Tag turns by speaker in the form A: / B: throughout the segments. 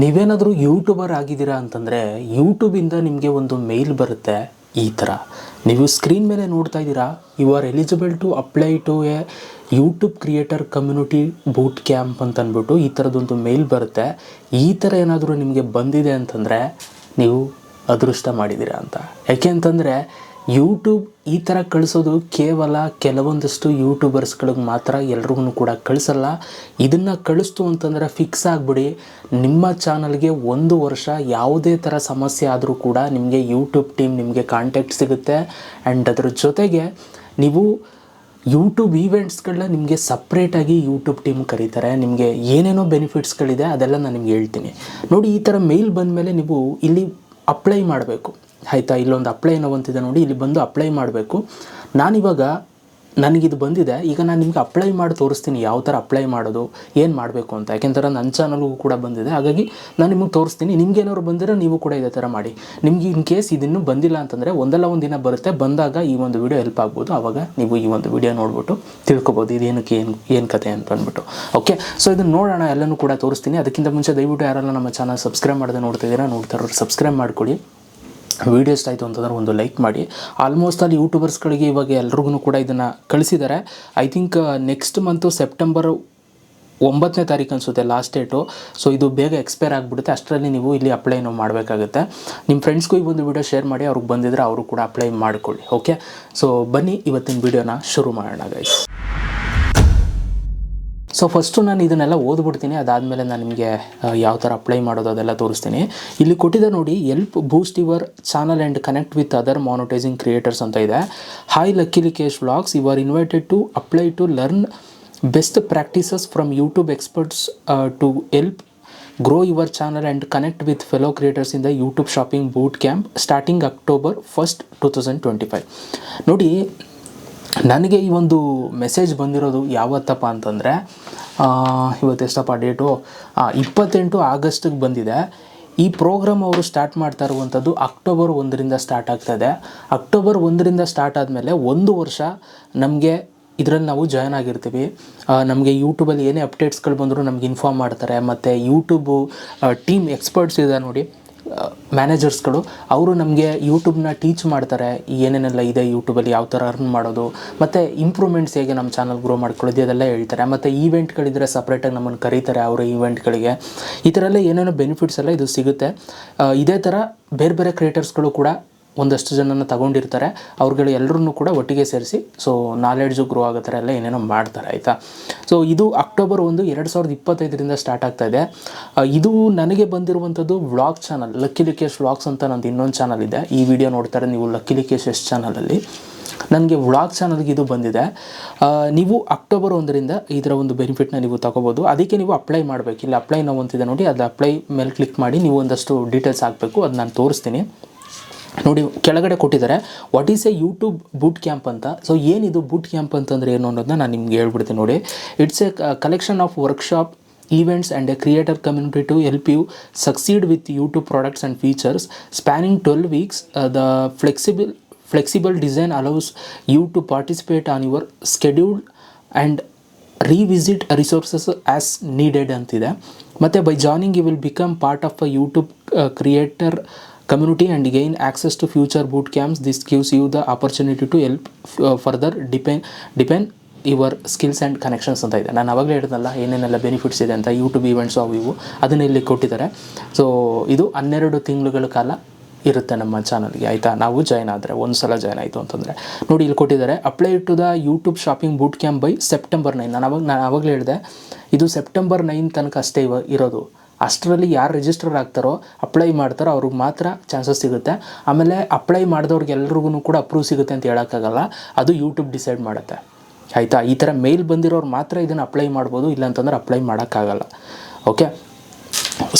A: ನೀವೇನಾದರೂ ಯೂಟ್ಯೂಬರ್ ಆಗಿದ್ದೀರಾ ಅಂತಂದರೆ ಯೂಟ್ಯೂಬಿಂದ ನಿಮಗೆ ಒಂದು ಮೇಲ್ ಬರುತ್ತೆ. ಈ ಥರ ನೀವು ಸ್ಕ್ರೀನ್ ಮೇಲೆ ನೋಡ್ತಾ ಇದ್ದೀರಾ, you are eligible to apply to a YouTube creator community boot camp ಅಂತ ಅಂದ್ಬಿಟ್ಟು ಈ ಥರದೊಂದು ಮೇಲ್ ಬರುತ್ತೆ. ಈ ಥರ ಏನಾದರೂ ನಿಮಗೆ ಬಂದಿದೆ ಅಂತಂದರೆ ನೀವು ಅದೃಷ್ಟ ಮಾಡಿದ್ದೀರಾ ಅಂತ. ಯಾಕೆ ಅಂತಂದರೆ ಯೂಟ್ಯೂಬ್ ಈ ಥರ ಕಳಿಸೋದು ಕೇವಲ ಕೆಲವೊಂದಷ್ಟು ಯೂಟ್ಯೂಬರ್ಸ್ಗಳಿಗೆ ಮಾತ್ರ, ಎಲ್ರಿಗೂ ಕೂಡ ಕಳಿಸಲ್ಲ. ಇದನ್ನು ಕಳಿಸ್ತು ಅಂತಂದರೆ ಫಿಕ್ಸ್ ಆಗಿಬಿಡಿ, ನಿಮ್ಮ ಚಾನಲ್ಗೆ 1 ವರ್ಷ ಯಾವುದೇ ಥರ ಸಮಸ್ಯೆ ಆದರೂ ಕೂಡ ನಿಮಗೆ ಯೂಟ್ಯೂಬ್ ಟೀಮ್ ನಿಮಗೆ ಕಾಂಟ್ಯಾಕ್ಟ್ ಸಿಗುತ್ತೆ. ಆ್ಯಂಡ್ ಅದ್ರ ಜೊತೆಗೆ ನೀವು ಯೂಟ್ಯೂಬ್ ಈವೆಂಟ್ಸ್ಗಳನ್ನ ನಿಮಗೆ ಸಪ್ರೇಟಾಗಿ ಯೂಟ್ಯೂಬ್ ಟೀಮ್ ಕರೀತಾರೆ. ನಿಮಗೆ ಏನೇನೋ ಬೆನಿಫಿಟ್ಸ್ಗಳಿದೆ ಅದೆಲ್ಲ ನಾನು ನಿಮ್ಗೆ ಹೇಳ್ತೀನಿ. ನೋಡಿ, ಈ ಥರ ಮೇಲ್ ಬಂದಮೇಲೆ ನೀವು ಇಲ್ಲಿ ಅಪ್ಲೈ ಮಾಡಬೇಕು. ಆಯಿತಾ, ಇಲ್ಲೊಂದು ಅಪ್ಲೈ ಅನ್ನೋವಂತಿದೆ ನೋಡಿ, ಇಲ್ಲಿ ಬಂದು ಅಪ್ಲೈ ಮಾಡಬೇಕು. ನಾನಿವಾಗ ನನಗಿದು ಬಂದಿದೆ, ಈಗ ನಾನು ನಿಮಗೆ ಅಪ್ಲೈ ಮಾಡಿ ತೋರಿಸ್ತೀನಿ ಯಾವ ಥರ ಅಪ್ಲೈ ಮಾಡೋದು, ಏನು ಮಾಡಬೇಕು ಅಂತ. ಯಾಕೆಂದ್ರೆ ನನ್ನ ಚಾನಲ್ಗೂ ಕೂಡ ಬಂದಿದೆ, ಹಾಗಾಗಿ ನಾನು ನಿಮಗೆ ತೋರಿಸ್ತೀನಿ. ನಿಮ್ಗೇನಾದ್ರು ಬಂದಿರೋ ನೀವು ಕೂಡ ಇದೇ ಥರ ಮಾಡಿ. ನಿಮ್ಗೆ ಇನ್ ಕೇಸ್ ಇದನ್ನು ಬಂದಿಲ್ಲ ಅಂತಂದರೆ ಒಂದಲ್ಲ ಒಂದು ದಿನ ಬರುತ್ತೆ, ಬಂದಾಗ ಈ ಒಂದು ವಿಡಿಯೋ ಹೆಲ್ಪ್ ಆಗ್ಬೋದು. ಆವಾಗ ನೀವು ಈ ಒಂದು ವಿಡಿಯೋ ನೋಡ್ಬಿಟ್ಟು ತಿಳ್ಕೊಬೋದು ಇದೇನಕ್ಕೆ ಏನು ಕತೆ ಅಂತ ಅಂದ್ಬಿಟ್ಟು. ಓಕೆ, ಸೊ ಇದನ್ನು ನೋಡೋಣ, ಎಲ್ಲನೂ ಕೂಡ ತೋರಿಸ್ತೀನಿ. ಅದಕ್ಕಿಂತ ಮುಂಚೆ ದಯವಿಟ್ಟು ಯಾರೆಲ್ಲ ನಮ್ಮ ಚಾನಲ್ ಸಬ್ಸ್ಕ್ರೈಬ್ ಮಾಡದೆ ನೋಡ್ತಿದ್ದೀರಾ, ನೋಡ್ತಾರೋ ಸಬ್ಸ್ಕ್ರೈಬ್ ಮಾಡ್ಕೊಳ್ಳಿ. ವೀಡಿಯೋ ಇಷ್ಟ ಆಯಿತು ಅಂತಂದ್ರೆ ಒಂದು ಲೈಕ್ ಮಾಡಿ. ಆಲ್ಮೋಸ್ಟ್ ಅಲ್ಲಿ ಯೂಟ್ಯೂಬರ್ಸ್ಗಳಿಗೆ ಇವಾಗ ಎಲ್ರಿಗೂ ಕೂಡ ಇದನ್ನು ಕಳಿಸಿದ್ದಾರೆ. I think next month September 9ನೇ ತಾರೀಕು ಅನಿಸುತ್ತೆ ಲಾಸ್ಟ್ ಡೇಟು. ಸೊ ಇದು ಬೇಗ ಎಕ್ಸ್ಪೈರ್ ಆಗಿಬಿಡುತ್ತೆ. ಅಷ್ಟರಲ್ಲಿ ನೀವು ಇಲ್ಲಿ ಅಪ್ಲೈ ಮಾಡಬೇಕಾಗುತ್ತೆ. ನಿಮ್ಮ ಫ್ರೆಂಡ್ಸ್ಗೂ ಈ ಒಂದು ವಿಡಿಯೋ ಶೇರ್ ಮಾಡಿ, ಅವ್ರಿಗೆ ಬಂದಿದ್ರೆ ಅವರು ಕೂಡ ಅಪ್ಲೈ ಮಾಡ್ಕೊಳ್ಳಿ. ಓಕೆ, ಸೊ ಬನ್ನಿ ಇವತ್ತಿನ ವಿಡಿಯೋನ ಶುರು ಮಾಡೋಣ ಗೈಸ್. ಸೊ ಫಸ್ಟು ನಾನು ಇದನ್ನೆಲ್ಲ ಓದ್ಬಿಡ್ತೀನಿ, ಅದಾದಮೇಲೆ ನಾನು ನಿಮಗೆ ಯಾವ ಥರ ಅಪ್ಲೈ ಮಾಡೋದು ಅದೆಲ್ಲ ತೋರಿಸ್ತೀನಿ. ಇಲ್ಲಿ ಕೊಟ್ಟಿದೆ ನೋಡಿ, help boost your channel and connect with other monetizing creators ಅಂತ ಇದೆ. Hi Lucky Kesh vlogs, you are invited to apply to learn best practices from YouTube experts to help grow your channel and connect with fellow creators in the YouTube shopping boot camp starting October 1st, 2025. ನೋಡಿ, ನನಗೆ ಈ ಒಂದು message ಬಂದಿರೋದು ಯಾವತ್ತಪ್ಪ ಅಂತಂದರೆ ಇವತ್ತೆಷ್ಟಪ್ಪ date, 28 ಆಗಸ್ಟಿಗೆ ಬಂದಿದೆ. ಈ program ಅವರು start ಮಾಡ್ತಾ ಇರುವಂಥದ್ದು ಅಕ್ಟೋಬರ್ 1ರಿಂದ ಸ್ಟಾರ್ಟ್ ಆಗ್ತಾಯಿದೆ. ಅಕ್ಟೋಬರ್ 1ರಿಂದ ಸ್ಟಾರ್ಟ್ ಆದಮೇಲೆ 1 ವರ್ಷ ನಮಗೆ ಇದರಲ್ಲಿ ನಾವು ಜಾಯ್ನ್ ಆಗಿರ್ತೀವಿ. ನಮಗೆ ಯೂಟ್ಯೂಬಲ್ಲಿ ಏನೇ ಅಪ್ಡೇಟ್ಸ್ಗಳು ಬಂದರೂ ನಮ್ಗೆ ಇನ್ಫಾರ್ಮ್ ಮಾಡ್ತಾರೆ. ಮತ್ತು ಯೂಟ್ಯೂಬು ಟೀಮ್ ಎಕ್ಸ್ಪರ್ಟ್ಸ್ ಇದೆ ನೋಡಿ, ಮ್ಯಾನೇಜರ್ಸ್ಗಳು, ಅವರು ನಮಗೆ ಯೂಟ್ಯೂಬ್ನ ಟೀಚ್ ಮಾಡ್ತಾರೆ. ಏನೇನೆಲ್ಲ ಇದೆ ಯೂಟ್ಯೂಬಲ್ಲಿ, ಯಾವ ಥರ ಅರ್ನ್ ಮಾಡೋದು, ಮತ್ತು ಇಂಪ್ರೂವ್ಮೆಂಟ್ಸ್ ಹೇಗೆ ನಮ್ಮ ಚಾನಲ್ ಗ್ರೋ ಮಾಡ್ಕೊಳ್ಳೋದು ಅದೆಲ್ಲ ಹೇಳ್ತಾರೆ. ಮತ್ತು ಈವೆಂಟ್ಗಳಿದ್ರೆ ಸಪ್ರೇಟಾಗಿ ನಮ್ಮನ್ನು ಕರೀತಾರೆ ಅವರ ಈವೆಂಟ್ಗಳಿಗೆ. ಈ ಥರ ಎಲ್ಲ ಏನೇನೋ ಬೆನಿಫಿಟ್ಸ್ ಎಲ್ಲ ಇದು ಸಿಗುತ್ತೆ. ಇದೇ ಥರ ಬೇರೆ ಬೇರೆ ಕ್ರಿಯೇಟರ್ಸ್ಗಳು ಕೂಡ ಒಂದಷ್ಟು ಜನನ ತಗೊಂಡಿರ್ತಾರೆ. ಅವ್ರುಗಳು ಎಲ್ಲರೂ ಕೂಡ ಒಟ್ಟಿಗೆ ಸೇರಿಸಿ ಸೊ ನಾಲೆಡ್ಜು ಗ್ರೋ ಆಗೋ ಥರ ಎಲ್ಲ ಏನೇನೋ ಮಾಡ್ತಾರೆ. ಆಯಿತಾ, ಸೊ ಇದು ಅಕ್ಟೋಬರ್ 1, 2025ರಿಂದ ಸ್ಟಾರ್ಟ್ ಆಗ್ತಾಯಿದೆ. ಇದು ನನಗೆ ಬಂದಿರುವಂಥದ್ದು vlog channel, lucky Likesh vlogs ಅಂತ ನಂದು ಇನ್ನೊಂದು ಚಾನಲ್ ಇದೆ. ಈ ವಿಡಿಯೋ ನೋಡ್ತಾರೆ ನೀವು ಲಕ್ಕಿ ಲಿಕೇಶ್ ಚಾನಲಲ್ಲಿ, ನನಗೆ ವ್ಲಾಗ್ ಚಾನಲ್ಗೆ ಇದು ಬಂದಿದೆ. ನೀವು ಅಕ್ಟೋಬರ್ 1ರಿಂದ ಇದರ ಒಂದು ಬೆನಿಫಿಟ್ನ ನೀವು ತಗೋಬೋದು. ಅದಕ್ಕೆ ನೀವು ಅಪ್ಲೈ ಮಾಡಬೇಕು. ಇಲ್ಲಿ ಅಪ್ಲೈ ನಾವು ಅಂತಿದೆ ನೋಡಿ, ಅದು ಅಪ್ಲೈ ಮೇಲೆ ಕ್ಲಿಕ್ ಮಾಡಿ ನೀವು ಒಂದಷ್ಟು ಡೀಟೇಲ್ಸ್ ಹಾಕಬೇಕು. ಅದು ನಾನು ತೋರಿಸ್ತೀನಿ. ನೋಡಿ, ಕೆಳಗಡೆ ಕೊಟ್ಟಿದ್ದಾರೆ what is A YouTube boot camp ಅಂತ. ಸೊ ಏನಿದು ಬೂಟ್ ಕ್ಯಾಂಪ್ ಅಂತಂದರೆ ಏನು ಅನ್ನೋದನ್ನ ನಾನು ನಿಮ್ಗೆ ಹೇಳ್ಬಿಡ್ತೀನಿ ನೋಡಿ. It's A collection of workshop events and a creator community to help you succeed with YouTube products and features spanning 12 weeks. The flexible design allows you to participate on your schedule and revisit resources as needed antide. Matte by joining you will become part of a YouTube creator community and gain access to future boot camps. This gives you the opportunity to help further depend your skills and connections ಅಂತ ಇದೆ. ನಾನು ಅವಾಗಲೇ ಹೇಳಿದ್ನಲ್ಲ ಏನೇನೆಲ್ಲ benefits ಇದೆ ಅಂತ, YouTube events ಅವು ಇವು ಅದನ್ನು ಇಲ್ಲಿ ಕೊಟ್ಟಿದ್ದಾರೆ. ಸೊ ಇದು 12 ತಿಂಗಳುಗಳ ಕಾಲ ಇರುತ್ತೆ ನಮ್ಮ ಚಾನಲ್ಗೆ. ಆಯಿತಾ, ನಾವು ಜಾಯ್ನ್ ಆದರೆ, ಒಂದು ಸಲ ಜಾಯ್ನ್ ಆಯಿತು ಅಂತಂದರೆ ನೋಡಿ ಇಲ್ಲಿ ಕೊಟ್ಟಿದ್ದಾರೆ apply to the YouTube shopping boot camp by September 9. ನಾನು ಆವಾಗಲೇ ಹೇಳಿದೆ ಇದು ಸೆಪ್ಟೆಂಬರ್ 9 ತನಕ ಅಷ್ಟೇ ಇರೋದು. ಅಷ್ಟರಲ್ಲಿ ಯಾರು ರಿಜಿಸ್ಟರ್ ಆಗ್ತಾರೋ, ಅಪ್ಲೈ ಮಾಡ್ತಾರೋ ಅವ್ರಿಗೆ ಮಾತ್ರ ಚಾನ್ಸಸ್ ಸಿಗುತ್ತೆ. ಆಮೇಲೆ ಅಪ್ಲೈ ಮಾಡಿದವ್ರಿಗೆ ಎಲ್ರಿಗೂ ಕೂಡ ಅಪ್ರೂವ್ ಸಿಗುತ್ತೆ ಅಂತ ಹೇಳೋಕ್ಕಾಗಲ್ಲ, ಅದು ಯೂಟ್ಯೂಬ್ ಡಿಸೈಡ್ ಮಾಡುತ್ತೆ. ಆಯಿತಾ, ಈ ಥರ ಮೇಲ್ ಬಂದಿರೋರು ಮಾತ್ರ ಇದನ್ನು ಅಪ್ಲೈ ಮಾಡ್ಬೋದು, ಇಲ್ಲಾಂತಂದ್ರೆ ಅಪ್ಲೈ ಮಾಡೋಕ್ಕಾಗಲ್ಲ. ಓಕೆ,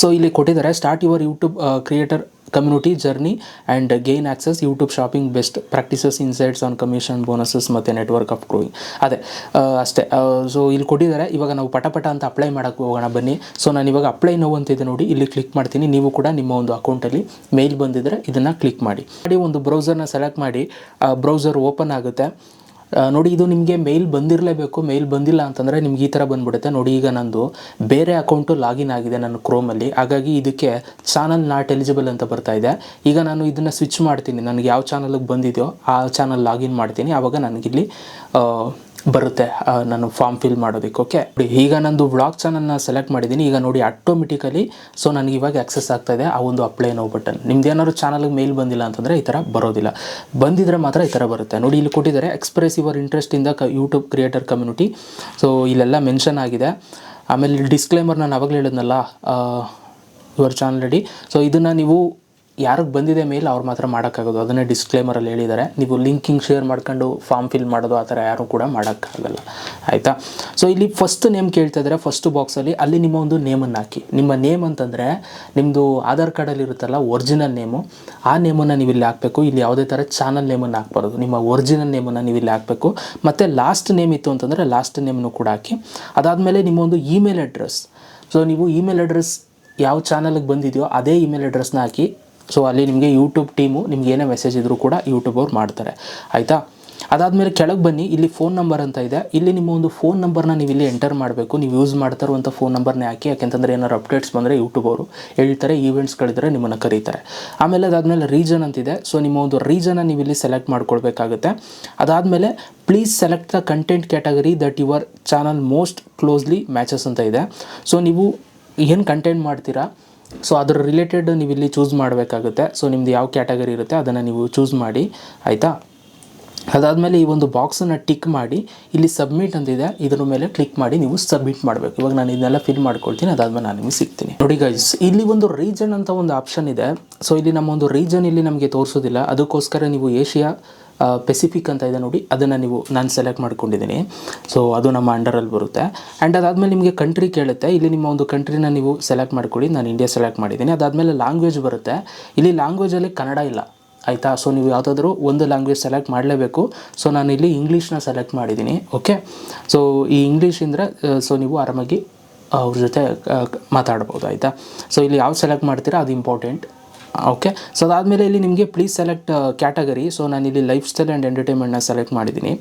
A: ಸೊ ಇಲ್ಲಿ ಕೊಟ್ಟಿದ್ದಾರೆ start your YouTube creator community journey and gain access YouTube shopping best practices insights on commission bonuses ಮತ್ತು ನೆಟ್ವರ್ಕ್ ಆಫ್ ಗ್ರೋಯಿಂಗ್. ಅದೇ ಅಷ್ಟೇ. ಸೊ ಇಲ್ಲಿ ಕೊಟ್ಟಿದ್ದಾರೆ. ಇವಾಗ ನಾವು ಪಟ ಅಂತ ಅಪ್ಲೈ ಮಾಡೋಕ್ಕೆ ಹೋಗೋಣ ಬನ್ನಿ. ಸೊ ನಾನು ಇವಾಗ ಅಪ್ಲೈ ನೋ ಅಂತಿದೆ ನೋಡಿ, ಇಲ್ಲಿ ಕ್ಲಿಕ್ ಮಾಡ್ತೀನಿ. ನೀವು ಕೂಡ ನಿಮ್ಮ ಒಂದು ಅಕೌಂಟಲ್ಲಿ ಮೇಲ್ ಬಂದಿದ್ದರೆ ಇದನ್ನು ಕ್ಲಿಕ್ ಮಾಡಿ. ಒಂದು ಬ್ರೌಸರ್ನ ಸೆಲೆಕ್ಟ್ ಮಾಡಿ, ಬ್ರೌಸರ್ ಓಪನ್ ಆಗುತ್ತೆ. ನೋಡಿ ಇದು ನಿಮಗೆ ಮೇಲ್ ಬಂದಿರಲೇಬೇಕು. ಮೇಲ್ ಬಂದಿಲ್ಲ ಅಂತಂದರೆ ನಿಮ್ಗೆ ಈ ಥರ ಬಂದುಬಿಡುತ್ತೆ. ನೋಡಿ ಈಗ ನಂದು ಬೇರೆ ಅಕೌಂಟು ಲಾಗಿನ್ ಆಗಿದೆ ನನ್ನ ಕ್ರೋಮಲ್ಲಿ, ಹಾಗಾಗಿ ಇದಕ್ಕೆ ಚಾನಲ್ ನಾಟ್ ಎಲಿಜಿಬಲ್ ಅಂತ ಬರ್ತಾ ಇದೆ. ಈಗ ನಾನು ಇದನ್ನು ಸ್ವಿಚ್ ಮಾಡ್ತೀನಿ, ನನಗೆ ಯಾವ ಚಾನಲ್ಗೆ ಬಂದಿದೆಯೋ ಆ ಚಾನಲ್ ಲಾಗಿನ್ ಮಾಡ್ತೀನಿ, ಆವಾಗ ನನಗಿಲ್ಲಿ ಬರುತ್ತೆ ನಾನು ಫಾರ್ಮ್ ಫಿಲ್ ಮಾಡೋದಕ್ಕೆ. ಓಕೆ, ಈಗ ನಂದು ವ್ಲಾಗ್ ಚಾನಲ್ನ ಸೆಲೆಕ್ಟ್ ಮಾಡಿದ್ದೀನಿ. ಈಗ ನೋಡಿ ಆಟೋಮೆಟಿಕಲಿ ಸೊ ನನಗೆ ಇವಾಗ ಆಕ್ಸೆಸ್ ಆಗ್ತಾ ಇದೆ ಆ ಒಂದು ಅಪ್ಲೈ ನೋ ಬಟನ್. ನಿಮ್ದು ಏನಾದ್ರು ಚಾನಲ್ಗೆ ಮೇಲ್ ಬಂದಿಲ್ಲ ಅಂತಂದರೆ ಈ ಥರ ಬರೋದಿಲ್ಲ, ಬಂದಿದ್ರೆ ಮಾತ್ರ ಈ ಥರ ಬರುತ್ತೆ. ನೋಡಿ ಇಲ್ಲಿ ಕೊಟ್ಟಿದ್ದಾರೆ express your interest in the YouTube creator community. So ಇಲ್ಲೆಲ್ಲ ಮೆನ್ಷನ್ ಆಗಿದೆ. ಆಮೇಲೆ ಡಿಸ್ಕ್ಲೇಮರ್ ನಾನು ಆವಾಗಲೇ ಹೇಳಿದ್ನಲ್ಲ, ಯುವರ್ ಚಾನಲ್ ರೆಡಿ. ಸೊ ಇದನ್ನು ನೀವು ಯಾರಿಗೆ ಬಂದಿದೆ ಮೇಲ್ ಅವ್ರು ಮಾತ್ರ ಮಾಡೋಕ್ಕಾಗೋದು, ಅದನ್ನೇ ಡಿಸ್ಕ್ಲೇಮರಲ್ಲಿ ಹೇಳಿದ್ದಾರೆ. ನೀವು ಲಿಂಕಿಂಗ್ ಶೇರ್ ಮಾಡ್ಕೊಂಡು ಫಾರ್ಮ್ ಫಿಲ್ ಮಾಡೋದು ಆ ಥರ ಯಾರೂ ಕೂಡ ಮಾಡೋಕ್ಕಾಗಲ್ಲ, ಆಯಿತಾ. ಸೊ ಇಲ್ಲಿ ಫಸ್ಟ್ ನೇಮ್ ಕೇಳ್ತಾ ಇದ್ದಾರೆ, ಫಸ್ಟ್ ಬಾಕ್ಸಲ್ಲಿ ಅಲ್ಲಿ ನಿಮ್ಮ ಒಂದು ನೇಮನ್ನು ಹಾಕಿ. ನಿಮ್ಮ ನೇಮ್ ಅಂತಂದರೆ ನಿಮ್ಮದು ಆಧಾರ್ ಕಾರ್ಡಲ್ಲಿ ಇರುತ್ತಲ್ಲ ಒರಿಜಿನಲ್ ನೇಮು, ಆ ನೇಮನ್ನು ನೀವು ಇಲ್ಲಿ ಹಾಕಬೇಕು. ಇಲ್ಲಿ ಯಾವುದೇ ಥರ ಚಾನಲ್ ನೇಮನ್ನು ಹಾಕ್ಬಾರ್ದು, ನಿಮ್ಮ ಒರಿಜಿನಲ್ ನೇಮನ್ನು ನೀವು ಇಲ್ಲಿ ಹಾಕಬೇಕು. ಮತ್ತು ಲಾಸ್ಟ್ ನೇಮ್ ಇತ್ತು ಅಂತಂದರೆ ಲಾಸ್ಟ್ ನೇಮನ್ನು ಕೂಡ ಹಾಕಿ. ಅದಾದಮೇಲೆ ನಿಮ್ಮ ಒಂದು ಇಮೇಲ್ ಅಡ್ರೆಸ್, ಸೊ ನೀವು ಇಮೇಲ್ ಅಡ್ರೆಸ್ ಯಾವ ಚಾನಲ್ಗೆ ಬಂದಿದೆಯೋ ಅದೇ ಇಮೇಲ್ ಅಡ್ರೆಸ್ನ ಹಾಕಿ. ಸೊ ಅಲ್ಲಿ ನಿಮಗೆ ಯೂಟ್ಯೂಬ್ ಟೀಮು ನಿಮ್ಗೆ ಏನೇ ಮೆಸೇಜ್ ಇದ್ದರೂ ಕೂಡ ಯೂಟ್ಯೂಬ್ ಅವ್ರು ಮಾಡ್ತಾರೆ, ಆಯಿತಾ. ಅದಾದಮೇಲೆ ಕೆಳಗೆ ಬನ್ನಿ, ಇಲ್ಲಿ ಫೋನ್ ನಂಬರ್ ಅಂತ ಇದೆ. ಇಲ್ಲಿ ನಿಮ್ಮ ಒಂದು ಫೋನ್ ನಂಬರ್ನ ನೀವು ಇಲ್ಲಿ ಎಂಟರ್ ಮಾಡಬೇಕು. ನೀವು ಯೂಸ್ ಮಾಡ್ತಾ ಇರುವಂಥ ಫೋನ್ ನಂಬರ್ನೇ ಹಾಕಿ, ಯಾಕೆಂತಂದರೆ ಏನಾದ್ರು ಅಪ್ಡೇಟ್ಸ್ ಬಂದರೆ ಯೂಟ್ಯೂಬ್ ಅವರು ಹೇಳ್ತಾರೆ, ಈವೆಂಟ್ಸ್ಗಳಿದ್ರೆ ನಿಮ್ಮನ್ನು ಕರೀತಾರೆ. ಆಮೇಲೆ ಅದಾದಮೇಲೆ ರೀಜನ್ ಅಂತಿದೆ. ಸೊ ನಿಮ್ಮ ಒಂದು ರೀಜನ್ನ ನೀವು ಇಲ್ಲಿ ಸೆಲೆಕ್ಟ್ ಮಾಡ್ಕೊಳ್ಬೇಕಾಗುತ್ತೆ. ಅದಾದಮೇಲೆ please select the content category that your channel most closely matches ಅಂತ ಇದೆ. ಸೊ ನೀವು ಏನು ಕಂಟೆಂಟ್ ಮಾಡ್ತೀರಾ ಸೊ ಅದರ ರಿಲೇಟೆಡ್ ನೀವು ಇಲ್ಲಿ ಚೂಸ್ ಮಾಡಬೇಕಾಗುತ್ತೆ. ಸೊ ನಿಮ್ಮದು ಯಾವ ಕ್ಯಾಟಗರಿ ಇರುತ್ತೆ ಅದನ್ನು ನೀವು ಚೂಸ್ ಮಾಡಿ, ಆಯಿತಾ. ಅದಾದಮೇಲೆ ಈ ಒಂದು ಬಾಕ್ಸನ್ನು ಟಿಕ್ ಮಾಡಿ ಇಲ್ಲಿ ಸಬ್ಮಿಟ್ ಅಂತಿದೆ, ಇದರ ಮೇಲೆ ಕ್ಲಿಕ್ ಮಾಡಿ ನೀವು ಸಬ್ಮಿಟ್ ಮಾಡಬೇಕು. ಇವಾಗ ನಾನು ಇದನ್ನೆಲ್ಲ ಫಿಲ್ ಮಾಡ್ಕೊಳ್ತೀನಿ, ಅದಾದಮೇಲೆ ನಾನು ನಿಮಗೆ ಸಿಗ್ತೀನಿ. ನೋಡಿ ಗೈಸ್, ಇಲ್ಲಿ ಒಂದು ರೀಜನ್ ಅಂತ ಒಂದು ಆಪ್ಷನ್ ಇದೆ. ಸೊ ಇಲ್ಲಿ ನಮ್ಮ ಒಂದು ರೀಜನ್ ಇಲ್ಲಿ ನಮಗೆ ತೋರಿಸೋದಿಲ್ಲ, ಅದಕ್ಕೋಸ್ಕರ ನೀವು ಏಷ್ಯಾ ಪೆಸಿಫಿಕ್ ಅಂತ ಇದೆ ನೋಡಿ, ಅದನ್ನು ನಾನು ಸೆಲೆಕ್ಟ್ ಮಾಡ್ಕೊಂಡಿದ್ದೀನಿ. ಸೊ ಅದು ನಮ್ಮ ಅಂಡರಲ್ಲಿ ಬರುತ್ತೆ. ಆ್ಯಂಡ್ ಅದಾದಮೇಲೆ ನಿಮಗೆ ಕಂಟ್ರಿ ಕೇಳುತ್ತೆ, ಇಲ್ಲಿ ನಿಮ್ಮ ಒಂದು ಕಂಟ್ರಿನ ನೀವು ಸೆಲೆಕ್ಟ್ ಮಾಡ್ಕೊಳ್ಳಿ. ನಾನು ಇಂಡಿಯಾ ಸೆಲೆಕ್ಟ್ ಮಾಡಿದ್ದೀನಿ. ಅದಾದಮೇಲೆ ಲ್ಯಾಂಗ್ವೇಜ್ ಬರುತ್ತೆ, ಇಲ್ಲಿ ಲ್ಯಾಂಗ್ವೇಜಲ್ಲಿ ಕನ್ನಡ ಇಲ್ಲ, ಆಯಿತಾ. ಸೊ ನೀವು ಯಾವುದಾದ್ರೂ ಒಂದು ಲ್ಯಾಂಗ್ವೇಜ್ ಸೆಲೆಕ್ಟ್ ಮಾಡಲೇಬೇಕು. ಸೊ ನಾನು ಇಲ್ಲಿ ಇಂಗ್ಲೀಷ್ನ ಸೆಲೆಕ್ಟ್ ಮಾಡಿದ್ದೀನಿ. ಓಕೆ, ಸೊ ಈ ಇಂಗ್ಲೀಷ್ ಅಂದರೆ ಸೊ ನೀವು ಆರಾಮಾಗಿ ಅವ್ರ ಜೊತೆ ಮಾತಾಡ್ಬೋದು, ಆಯಿತಾ. ಸೊ ಇಲ್ಲಿ ಯಾವ್ದು ಸೆಲೆಕ್ಟ್ ಮಾಡ್ತೀರಾ ಅದು ಇಂಪಾರ್ಟೆಂಟ್. ಓಕೆ, ಸೊ ಅದಾದಮೇಲೆ ಇಲ್ಲಿ ನಿಮಗೆ ಪ್ಲೀಸ್ ಸೆಲೆಕ್ಟ್ ಕ್ಯಾಟಗರಿ. ಸೊ ನಾನಿಲ್ಲಿ ಲೈಫ್ ಸ್ಟೈಲ್ ಆ್ಯಂಡ್ ಎಂಟರ್ಟೈನ್ಮೆಂಟ್ನ ಸೆಲೆಕ್ಟ್ ಮಾಡಿದ್ದೀನಿ.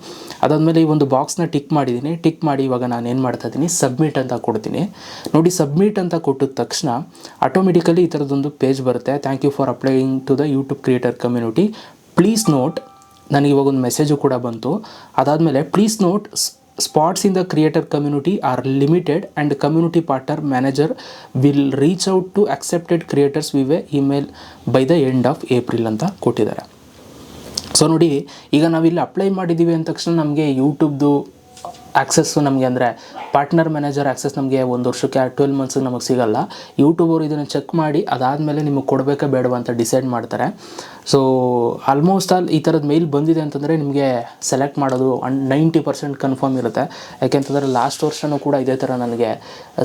A: ಅದಾದಮೇಲೆ ಈ ಒಂದು ಬಾಕ್ಸ್ನ ಟಿಕ್ ಮಾಡಿದ್ದೀನಿ. ಟಿಕ್ ಮಾಡಿ ಇವಾಗ ನಾನು ಏನು ಮಾಡ್ತಾ ಇದ್ದೀನಿ, ಸಬ್ಮಿಟ್ ಅಂತ ಕೊಡ್ತೀನಿ. ನೋಡಿ ಸಬ್ಮಿಟ್ ಅಂತ ಕೊಟ್ಟಿದ ತಕ್ಷಣ ಆಟೋಮೆಟಿಕಲಿ ಈ ಥರದೊಂದು ಪೇಜ್ ಬರುತ್ತೆ. Thank you for applying to the YouTube creator community, please note. ನನಗೆ ಇವಾಗ ಒಂದು ಮೆಸೇಜು ಕೂಡ ಬಂತು. ಅದಾದಮೇಲೆ please note spots in the creator community are limited and community partner manager will reach out to accepted creators via email by the end of April ಅಂತ ಕೊಟ್ಟಿದ್ದಾರೆ. So ನೋಡಿ, ಈಗ ನಾವಿಲ್ಲಿ ಅಪ್ಲೈ ಮಾಡಿದ್ದೀವಿ ಅಂದ ತಕ್ಷಣ ನಮಗೆ ಯೂಟ್ಯೂಬ್ದು ಆಕ್ಸೆಸ್ಸು ನಮಗೆ ಅಂದರೆ ಪಾರ್ಟ್ನರ್ ಮ್ಯಾನೇಜರ್ ಆಕ್ಸೆಸ್ ನಮಗೆ 1 ವರ್ಷಕ್ಕೆ 12 ಮಂತ್ಸಿಗೆ ನಮಗೆ ಸಿಗೋಲ್ಲ. ಯೂಟ್ಯೂಬ್ ಅವರು ಇದನ್ನು ಚೆಕ್ ಮಾಡಿ ಅದಾದಮೇಲೆ ನಿಮಗೆ ಕೊಡಬೇಕಾ ಬೇಡವಾ ಅಂತ ಡಿಸೈಡ್ ಮಾಡ್ತಾರೆ. ಸೊ ಆಲ್ಮೋಸ್ಟ್ ಆಲ್ ಈ ಥರದ್ದು ಮೇಲ್ ಬಂದಿದೆ ಅಂತಂದರೆ ನಿಮಗೆ ಸೆಲೆಕ್ಟ್ ಮಾಡೋದು 90% ಕನ್ಫರ್ಮ್ ಇರುತ್ತೆ. ಯಾಕೆಂತಂದರೆ ಲಾಸ್ಟ್ ವರ್ಷವೂ ಕೂಡ ಇದೇ ಥರ ನನಗೆ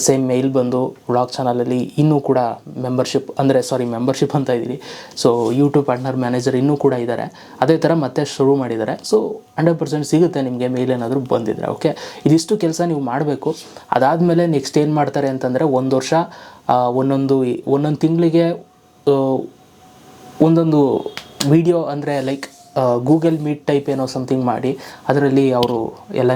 A: ಸೇಮ್ ಮೇಲ್ ಬಂದು ವ್ಲಾಗ್ ಚಾನಲಲ್ಲಿ ಇನ್ನೂ ಕೂಡ ಮೆಂಬರ್ಶಿಪ್ ಅಂತ ಇದ್ದೀರಿ. ಸೊ ಯೂಟ್ಯೂಬ್ ಪಾರ್ಟ್ನರ್ ಮ್ಯಾನೇಜರ್ ಇನ್ನೂ ಕೂಡ ಇದ್ದಾರೆ, ಅದೇ ಥರ ಮತ್ತೆ ಶುರು ಮಾಡಿದ್ದಾರೆ. ಸೊ 100% ಸಿಗುತ್ತೆ ನಿಮಗೆ ಮೇಲ್ ಏನಾದರೂ ಬಂದಿದ್ದರೆ. ಓಕೆ, ಇದಿಷ್ಟು ಕೆಲಸ ನೀವು ಮಾಡಬೇಕು. ಅದಾದಮೇಲೆ ನೆಕ್ಸ್ಟ್ ಏನು ಮಾಡ್ತಾರೆ ಅಂತಂದರೆ 1 ವರ್ಷ ಒಂದೊಂದು ತಿಂಗಳಿಗೆ ಒಂದೊಂದು ವಿಡಿಯೋ ಅಂದರೆ ಲೈಕ್ ಗೂಗಲ್ ಮೀಟ್ ಟೈಪ್ ಏನೋ ಸಮಥಿಂಗ್ ಮಾಡಿ ಅದರಲ್ಲಿ ಅವರು ಎಲ್ಲ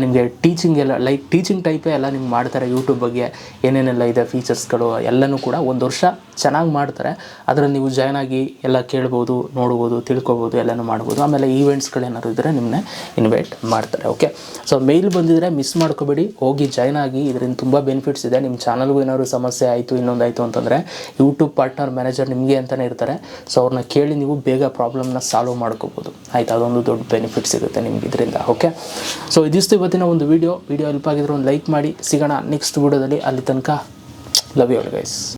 A: ನಿಮಗೆ ಟೀಚಿಂಗ್ ಟೈಪೇ ಎಲ್ಲ ನಿಮ್ಗೆ ಮಾಡ್ತಾರೆ. ಯೂಟ್ಯೂಬ್ ಬಗ್ಗೆ ಏನೇನೆಲ್ಲ ಇದೆ ಫೀಚರ್ಸ್ಗಳು ಎಲ್ಲನೂ ಕೂಡ 1 ವರ್ಷ ಚೆನ್ನಾಗಿ ಮಾಡ್ತಾರೆ. ಅದರಲ್ಲಿ ನೀವು ಜಾಯ್ನ್ ಆಗಿ ಎಲ್ಲ ಕೇಳ್ಬೋದು, ನೋಡ್ಬೋದು, ತಿಳ್ಕೊಬೋದು, ಎಲ್ಲನೂ ಮಾಡ್ಬೋದು. ಆಮೇಲೆ ಈವೆಂಟ್ಸ್ಗಳೇನಾದ್ರು ಇದ್ದರೆ ನಿಮ್ಮನ್ನೇ ಇನ್ವೈಟ್ ಮಾಡ್ತಾರೆ. ಓಕೆ, ಸೊ ಮೇಲ್ ಬಂದಿದ್ದರೆ ಮಿಸ್ ಮಾಡ್ಕೋಬೇಡಿ, ಹೋಗಿ ಜಾಯ್ನ್ ಆಗಿ. ಇದರಿಂದ ತುಂಬ ಬೆನಿಫಿಟ್ಸ್ ಇದೆ. ನಿಮ್ಮ ಚಾನಲ್ಗೂ ಏನಾದ್ರು ಸಮಸ್ಯೆ ಆಯಿತು ಇನ್ನೊಂದಾಯಿತು ಅಂತಂದರೆ ಯೂಟ್ಯೂಬ್ ಪಾರ್ಟ್ನರ್ ಮ್ಯಾನೇಜರ್ ನಿಮಗೆ ಅಂತಲೇ ಇರ್ತಾರೆ. ಸೊ ಅವ್ರನ್ನ ಕೇಳಿ ನೀವು ಬೇಗ ಪ್ರಾಬ್ಲಮ್ನ ಸಾಲ್ವ್ ಮಾಡ್ಕೋಬೋದು, ಆಯಿತು. ಅದೊಂದು ದೊಡ್ಡ ಬೆನಿಫಿಟ್ ಸಿಗುತ್ತೆ ನಿಮ್ಗೆ ಇದರಿಂದ. ಓಕೆ, ಸೊ ಇದಿಷ್ಟು ಇವತ್ತಿನ ಒಂದು ವಿಡಿಯೋ ಹೆಲ್ಪ್ ಆಗಿದ್ರೆ ಒಂದು ಲೈಕ್ ಮಾಡಿ. ಸಿಗೋಣ ನೆಕ್ಸ್ಟ್ ವಿಡಿಯೋದಲ್ಲಿ. ಅಲ್ಲಿ ತನಕ ಲವ್ ಯು ಆಲ್ ಗೈಸ್.